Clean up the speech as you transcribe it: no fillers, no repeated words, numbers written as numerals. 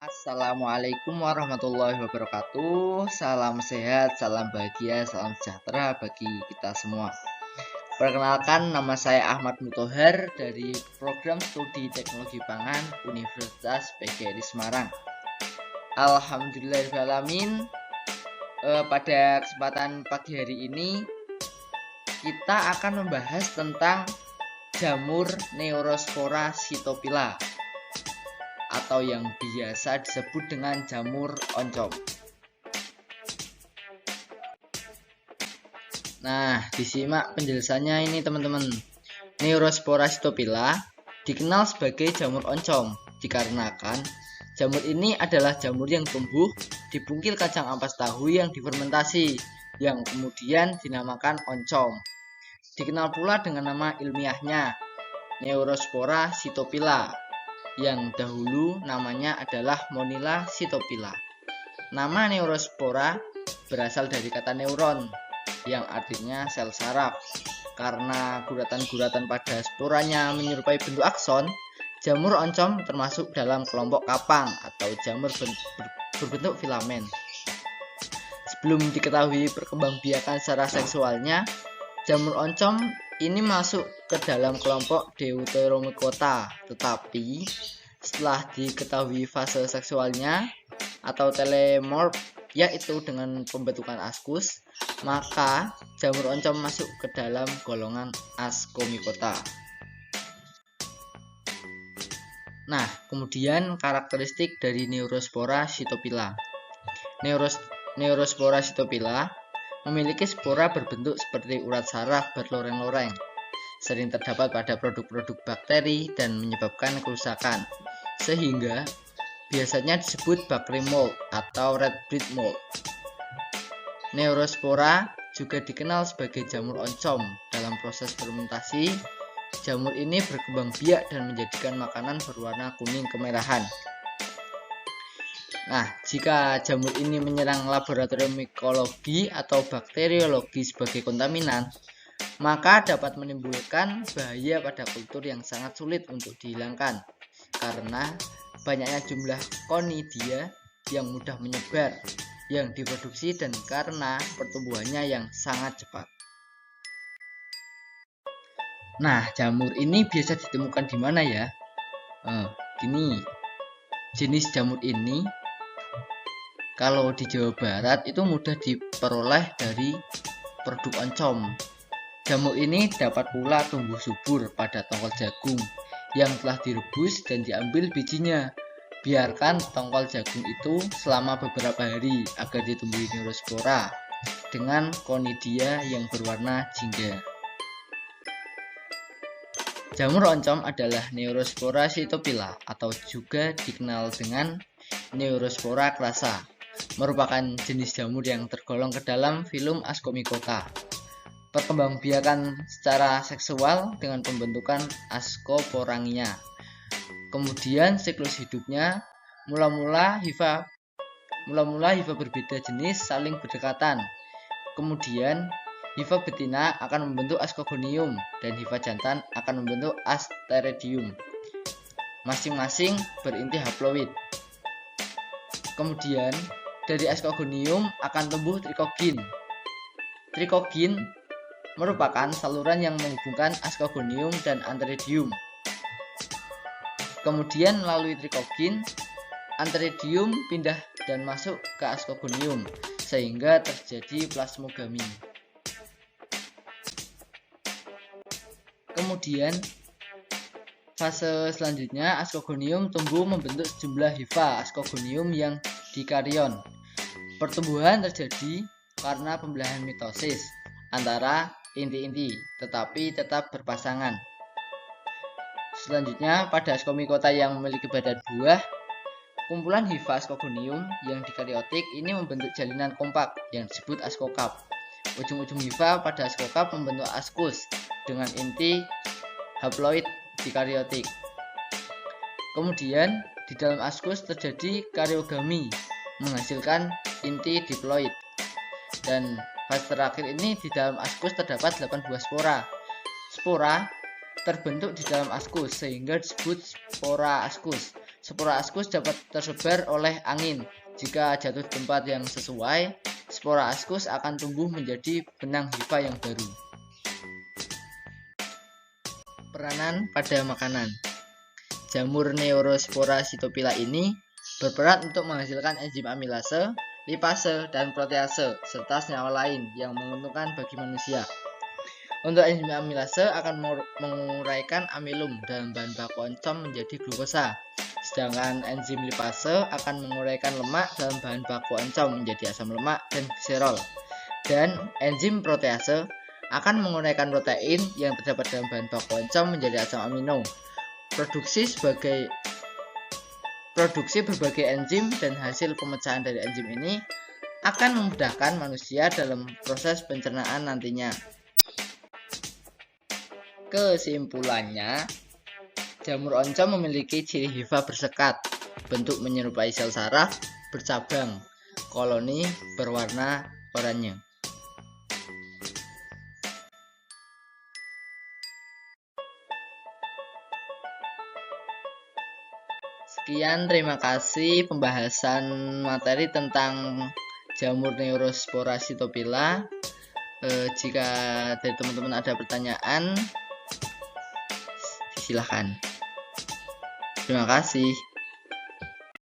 Assalamualaikum warahmatullahi wabarakatuh. Salam sehat, salam bahagia, salam sejahtera bagi kita semua. Perkenalkan, nama saya Ahmad Mutohar dari Program Studi Teknologi Pangan Universitas PGRI Semarang. Alhamdulillahirrahmanirrahim. Pada kesempatan pagi hari ini kita akan membahas tentang jamur Neurospora Cytophylla atau yang biasa disebut dengan jamur oncom. Nah, disimak penjelasannya ini teman-teman. Neurospora Cytophylla dikenal sebagai jamur oncom dikarenakan jamur ini adalah jamur yang tumbuh di bungkil kacang ampas tahu yang difermentasi, yang kemudian dinamakan oncom. Dikenal pula dengan nama ilmiahnya Neurospora Cytophylla, yang dahulu namanya adalah Monila Cytophylla. Nama Neurospora berasal dari kata neuron, yang artinya sel saraf. Karena guratan-guratan pada sporanya menyerupai bentuk akson, jamur oncom termasuk dalam kelompok kapang atau jamur berbentuk filamen. Sebelum diketahui perkembangbiakan secara seksualnya, jamur oncom ini masuk ke dalam kelompok Deuteromycota, tetapi setelah diketahui fase seksualnya atau telemorf, yaitu dengan pembentukan askus, maka jamur oncom masuk ke dalam golongan Ascomycota. Nah, kemudian karakteristik dari Neurospora Cytophylla. Neurospora Cytophylla memiliki spora berbentuk seperti urat saraf berloreng-loreng, sering terdapat pada produk-produk bakteri dan menyebabkan kerusakan, sehingga biasanya disebut bakteri mold atau red blood mold. Neurospora juga dikenal sebagai jamur oncom. Dalam proses fermentasi, jamur ini berkembang biak dan menjadikan makanan berwarna kuning kemerahan. Nah, jika jamur ini menyerang laboratorium mikologi atau bakteriologi sebagai kontaminan, maka dapat menimbulkan bahaya pada kultur yang sangat sulit untuk dihilangkan karena banyaknya jumlah Conidia yang mudah menyebar yang diproduksi dan karena pertumbuhannya yang sangat cepat. Nah, jamur ini biasa ditemukan di mana ya? Gini, jenis jamur ini kalau di Jawa Barat itu mudah diperoleh dari produk oncom. Jamur ini dapat pula tumbuh subur pada tongkol jagung yang telah direbus dan diambil bijinya. Biarkan tongkol jagung itu selama beberapa hari agar ditumbuhi neurospora dengan conidia yang berwarna jingga. Jamur oncom adalah Neurospora Cytophylla atau juga dikenal dengan Neurospora crassa, merupakan jenis jamur yang tergolong ke dalam filum Ascomycota. Perkembangbiakan secara seksual dengan pembentukan Ascoporangia. Kemudian siklus hidupnya mula-mula hifa berbeda jenis saling berdekatan. Kemudian hifa betina akan membentuk Ascogonium dan hifa jantan akan membentuk Asteridium. Masing-masing berinti haploid. Kemudian dari Ascogonium akan tumbuh trikogin. Trikogin merupakan saluran yang menghubungkan Ascogonium dan Antheridium. Kemudian melalui trikogin, Antheridium pindah dan masuk ke Ascogonium sehingga terjadi plasmogami. Kemudian fase selanjutnya Ascogonium tumbuh membentuk sejumlah hifa Ascogonium yang dikaryon. Pertumbuhan terjadi karena pembelahan mitosis antara inti-inti, tetapi tetap berpasangan. Selanjutnya, pada Ascomycota yang memiliki badan buah, kumpulan hifa Ascogonium yang dikaryotik ini membentuk jalinan kompak yang disebut ascocap. Ujung-ujung hifa pada ascocap membentuk ascus dengan inti haploid dikaryotik. Kemudian di dalam ascus terjadi karyogami menghasilkan inti diploid. Dan fase terakhir ini di dalam ascus terdapat 8 buah spora. Spora terbentuk di dalam ascus sehingga disebut spora ascus. Spora askus dapat tersebar oleh angin. Jika jatuh di tempat yang sesuai, spora askus akan tumbuh menjadi benang hifa yang baru. Peranan pada makanan. Jamur Neurospora Cytophylla ini berperan untuk menghasilkan enzim amilase, lipase, dan protease, serta senyawa lain yang menguntungkan bagi manusia. Untuk enzim amilase akan menguraikan amilum dalam bahan baku oncom menjadi glukosa, sedangkan enzim lipase akan menguraikan lemak dalam bahan baku oncom menjadi asam lemak dan gliserol. Dan enzim protease akan menguraikan protein yang terdapat dalam bahan baku oncom menjadi asam amino. Produksi berbagai enzim dan hasil pemecahan dari enzim ini akan memudahkan manusia dalam proses pencernaan nantinya. Kesimpulannya, jamur oncom memiliki ciri hifa bersekat, bentuk menyerupai sel saraf, bercabang, koloni berwarna oranye. Sekian, terima kasih pembahasan materi tentang jamur Neurospora Cytophylla. Jika dari teman-teman ada pertanyaan, silahkan. Terima kasih.